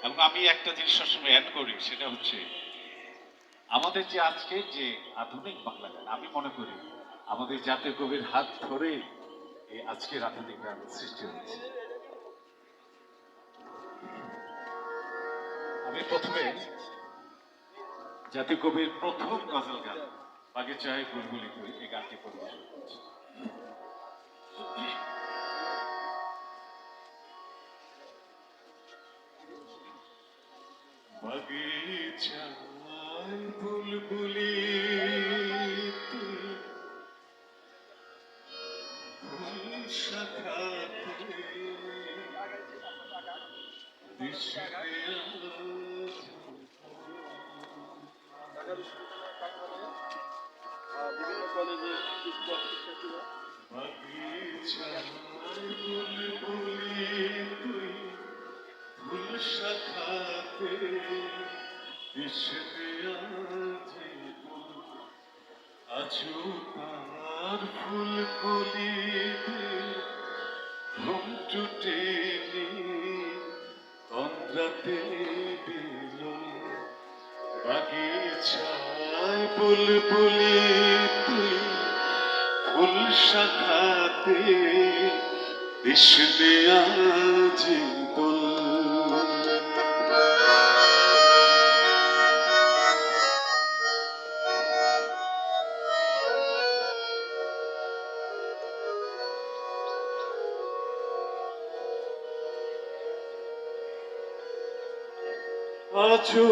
এবং আমি একটা জিনিস সবসময় অ্যাড করি, সেটা হচ্ছে আমাদের যে আজকে যে আধুনিক বাংলা গান, আমি মনে করি আমাদের জাতীয় কবির হাত ধরে এই আজকের আধুনিক গান সৃষ্টি হয়েছে। আমি প্রথমে জাতীয় কবির প্রথম গজল গান বাগে চাই বুলবুলি তুই, এই গানটি পরিবেশন করছি। বাগিচায় বুলবুলি তুই, ফুল শাখাতে দিশে বাগিচায় বুলবুলি তুই, ফুল শাখাতে দিশে আছো তার ফুল কলিতে ঘুম টুটেনি তন্দ্রাতে দিল বাগিচায় বুলবুলি তুই, ফুল শাখাতে দিশে আজি দোল। আছো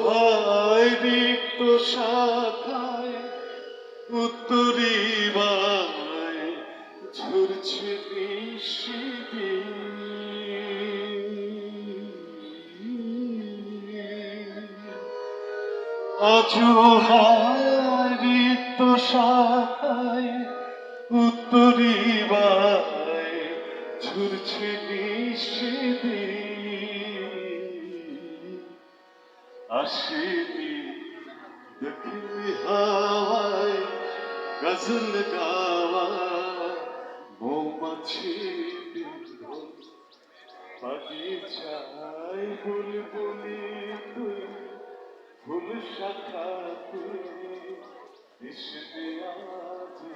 হায় রিক্ত শাখায় উত্তরি বায় ঝরছে নিশিতে আছো হায় রিক্ত শাখায় উত্তরি বায় ঝরছে নিশিতে আসেনি দক্ষিণ হাওয়ায় গজল গাওয়া মৌমাছি বাগিচায় বুলবুলি তুই, ফুল শাখাতে দিশে আজি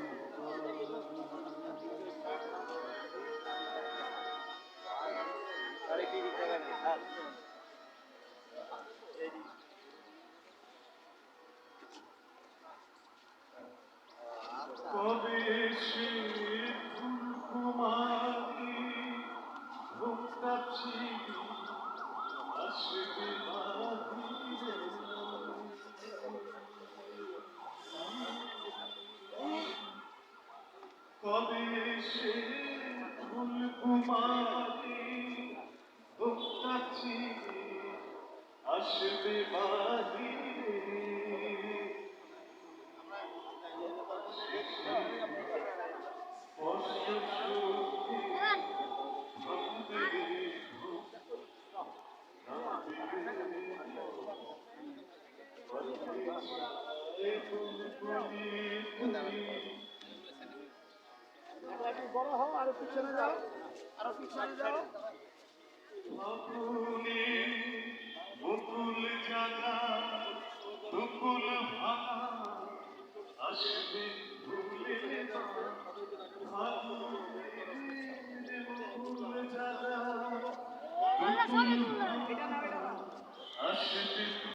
কবে সে ফুলকুমারী ঘুমটাচ্ছি আসবে বাহিরে, কবে সে ফুলকুমারী ঘুমটাচ্ছি আসবে বাহিরে, বড় হও, আরো পিছনে যাও, আরো পিছনে যাও।